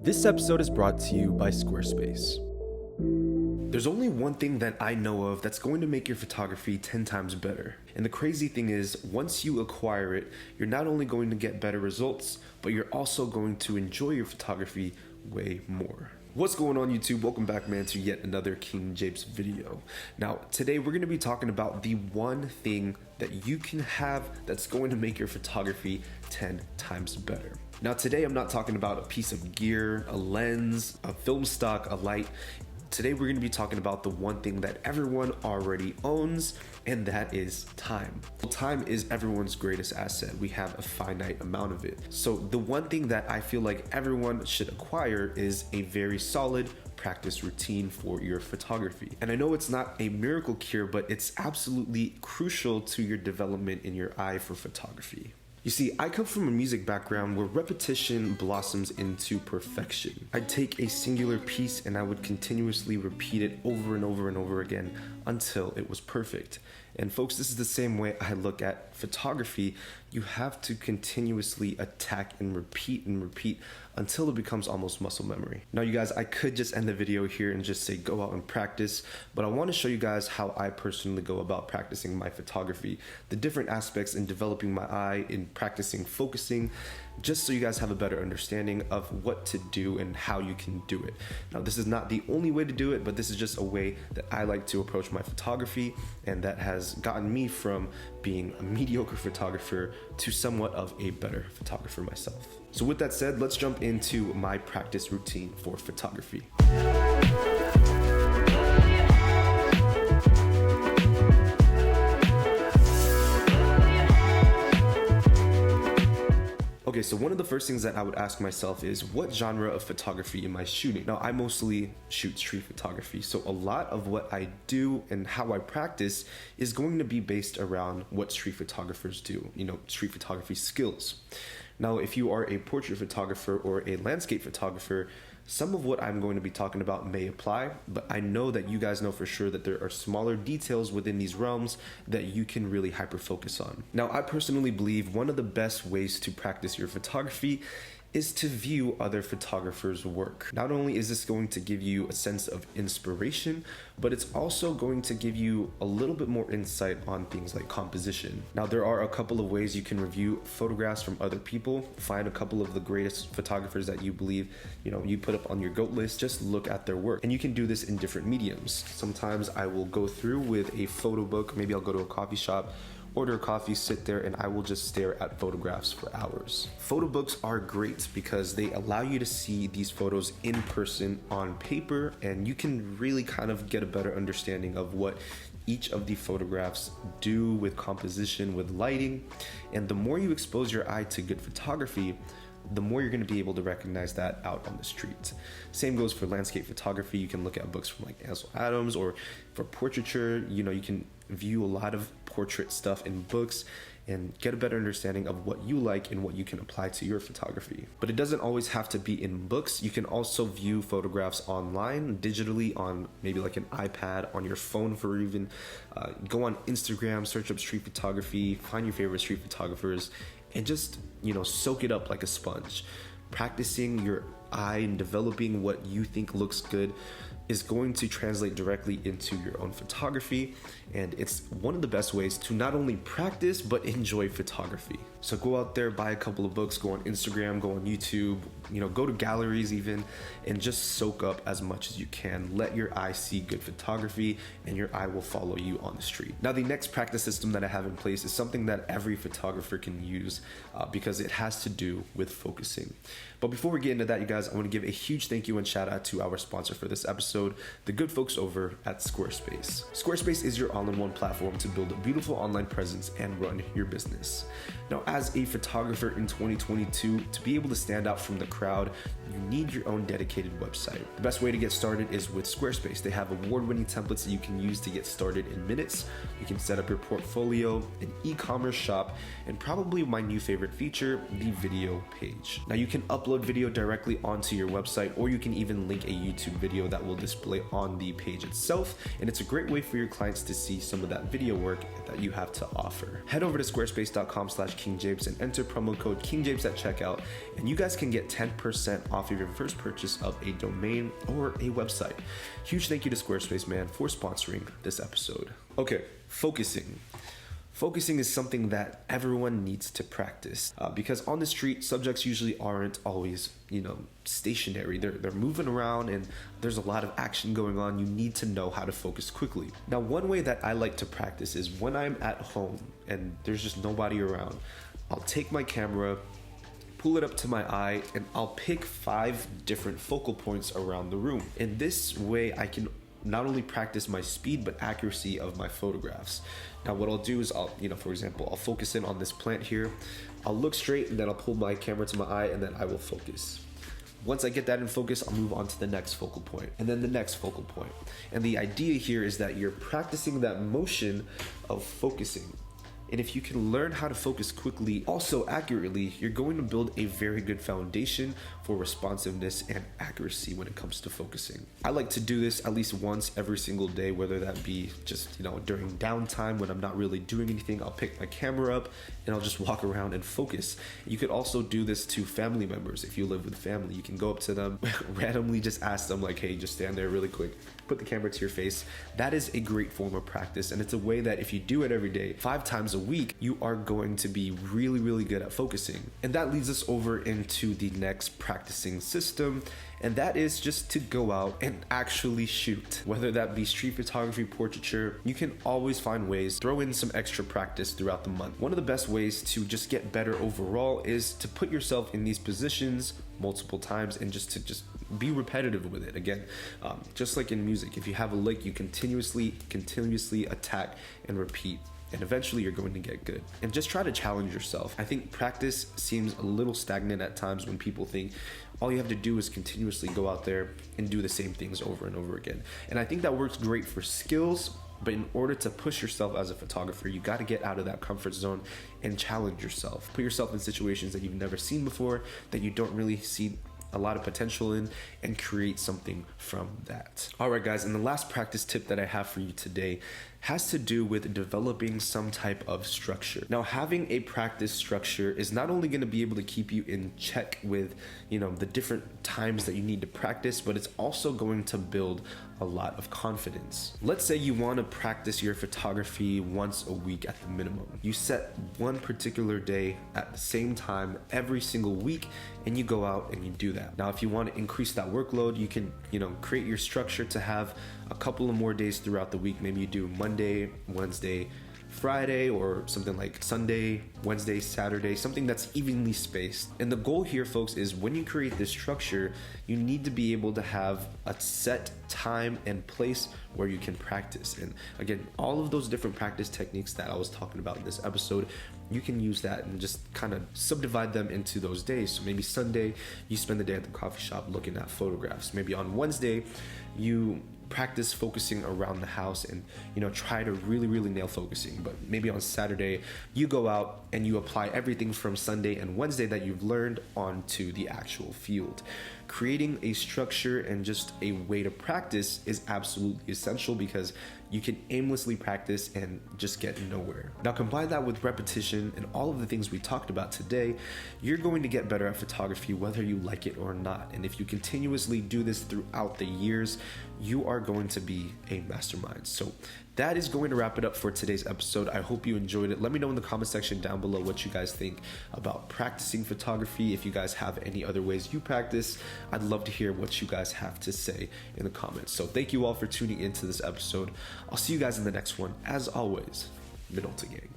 This episode is brought to you by Squarespace. There's only one thing that I know of that's going to make your photography 10 times better. And the crazy thing is, once you acquire it, you're not only going to get better results, but you're also going to enjoy your photography way more. What's going on, YouTube? Welcome back, man, to yet another King Japes video. Now, today we're going to be talking about the one thing that you can have that's going to make your photography 10 times better. Now, today I'm not talking about a piece of gear, a lens, a film stock, a light. Today we're going to be talking about the one thing that everyone already owns, and that is time. Time is everyone's greatest asset. We have a finite amount of it. So the one thing that I feel like everyone should acquire is a very solid practice routine for your photography. And I know it's not a miracle cure, but it's absolutely crucial to your development in your eye for photography. You see, I come from a music background where repetition blossoms into perfection. I'd take a singular piece and I would continuously repeat it over and over and over again until it was perfect. And folks, this is the same way I look at photography. You have to continuously attack and repeat until it becomes almost muscle memory. Now, you guys, I could just end the video here and just say go out and practice, but I want to show you guys how I personally go about practicing my photography, the different aspects in developing my eye, in practicing focusing, just so you guys have a better understanding of what to do and how you can do it. Now, this is not the only way to do it, but this is just a way that I like to approach my photography, and that has gotten me from being a mediocre photographer to somewhat of a better photographer myself. So with that said, let's jump into my practice routine for photography. Okay, so one of the first things that I would ask myself is, what genre of photography am I shooting? Now, I mostly shoot street photography, so a lot of what I do and how I practice is going to be based around what street photographers do, street photography skills. Now, if you are a portrait photographer or a landscape photographer, some of what I'm going to be talking about may apply, but I know that you guys know for sure that there are smaller details within these realms that you can really hyper focus on. Now, I personally believe one of the best ways to practice your photography is to view other photographers' work. Not only is this going to give you a sense of inspiration, but it's also going to give you a little bit more insight on things like composition. Now, there are a couple of ways you can review photographs from other people. Find a couple of the greatest photographers that you believe, you put up on your GOAT list. Just look at their work. And you can do this in different mediums. Sometimes I will go through with a photo book. Maybe I'll go to a coffee shop, order a coffee, sit there, and I will just stare at photographs for hours. Photo books are great because they allow you to see these photos in person on paper, and you can really kind of get a better understanding of what each of the photographs do with composition, with lighting. And the more you expose your eye to good photography, the more you're going to be able to recognize that out on the street. Same goes for landscape photography. You can look at books from like Ansel Adams, or for portraiture, you can view a lot of portrait stuff in books and get a better understanding of what you like and what you can apply to your photography. But it doesn't always have to be in books. You can also view photographs online, digitally, on maybe like an iPad, on your phone, for even go on Instagram, search up street photography, find your favorite street photographers, and just soak it up like a sponge. Practicing your eye and developing what you think looks good is going to translate directly into your own photography, and it's one of the best ways to not only practice but enjoy photography. So go out there, buy a couple of books, go on Instagram, go on YouTube, go to galleries even, and just soak up as much as you can. Let your eye see good photography, and your eye will follow you on the street. Now, the next practice system that I have in place is something that every photographer can use because it has to do with focusing. But before we get into that, you guys, I want to give a huge thank you and shout out to our sponsor for this episode, the good folks over at Squarespace. Squarespace is your all-in-one platform to build a beautiful online presence and run your business. Now, as a photographer in 2022, to be able to stand out from the crowd, you need your own dedicated website. The best way to get started is with Squarespace. They have award-winning templates that you can use to get started in minutes. You can set up your portfolio, an e-commerce shop, and probably my new favorite feature, the video page. Now, you can upload video directly onto your website, or you can even link a YouTube video that will display on the page itself, and it's a great way for your clients to see some of that video work that you have to offer. Head over to squarespace.com/KingJames and enter promo code KingJames at checkout, and you guys can get 10% off of your first purchase of a domain or a website. Huge thank you to Squarespace, man, for sponsoring this episode. Okay, focusing. Focusing is something that everyone needs to practice because on the street, subjects usually aren't always, stationary. They're moving around and there's a lot of action going on. You need to know how to focus quickly. Now, one way that I like to practice is when I'm at home and there's just nobody around, I'll take my camera, pull it up to my eye, and I'll pick 5 different focal points around the room. In this way, I can not only practice my speed but accuracy of my photographs. Now what I'll do is I'll for example, I'll focus in on this plant here. I'll look straight and then I'll pull my camera to my eye and then I will focus. Once I get that in focus, I'll move on to the next focal point and then the next focal point. And the idea here is that you're practicing that motion of focusing. And if you can learn how to focus quickly, also accurately, you're going to build a very good foundation for responsiveness and accuracy when it comes to focusing. I like to do this at least once every single day, whether that be just, during downtime when I'm not really doing anything. I'll pick my camera up and I'll just walk around and focus. You could also do this to family members. If you live with family, you can go up to them, randomly just ask them like, hey, just stand there really quick, put the camera to your face. That is a great form of practice. And it's a way that if you do it every day, 5 times a week, you are going to be really, really good at focusing. And that leads us over into the next practicing system, and that is just to go out and actually shoot. Whether that be street photography, portraiture, you can always find ways, throw in some extra practice throughout the month. One of the best ways to just get better overall is to put yourself in these positions multiple times and just be repetitive with it. Again, just like in music, if you have a lick, you continuously attack and repeat, and eventually you're going to get good. And just try to challenge yourself. I think practice seems a little stagnant at times when people think all you have to do is continuously go out there and do the same things over and over again. And I think that works great for skills, but in order to push yourself as a photographer, you got to get out of that comfort zone and challenge yourself. Put yourself in situations that you've never seen before, that you don't really see a lot of potential in, and create something from that. All right, guys, and the last practice tip that I have for you today has to do with developing some type of structure. Now, having a practice structure is not only going to be able to keep you in check with, the different times that you need to practice, but it's also going to build a lot of confidence. Let's say you want to practice your photography once a week at the minimum. You set one particular day at the same time every single week, and you go out and you do that. Now, if you want to increase that workload, you can, create your structure to have a couple of more days throughout the week. Maybe you do Monday, Wednesday, Friday, or something like Sunday, Wednesday, Saturday, something that's evenly spaced. And the goal here, folks, is when you create this structure, you need to be able to have a set time and place where you can practice. And again, all of those different practice techniques that I was talking about in this episode, you can use that and just kind of subdivide them into those days. So maybe Sunday, you spend the day at the coffee shop looking at photographs. Maybe on Wednesday, you practice focusing around the house and try to really nail focusing. But maybe on Saturday you go out and you apply everything from Sunday and Wednesday that you've learned onto the actual field. Creating a structure and just a way to practice is absolutely essential because you can aimlessly practice and just get nowhere. Now combine that with repetition and all of the things we talked about today, you're going to get better at photography whether you like it or not. And if you continuously do this throughout the years, you are going to be a mastermind. So that is going to wrap it up for today's episode. I hope you enjoyed it. Let me know in the comment section down below what you guys think about practicing photography. If you guys have any other ways you practice, I'd love to hear what you guys have to say in the comments. So thank you all for tuning into this episode. I'll see you guys in the next one. As always, Minolta Gang.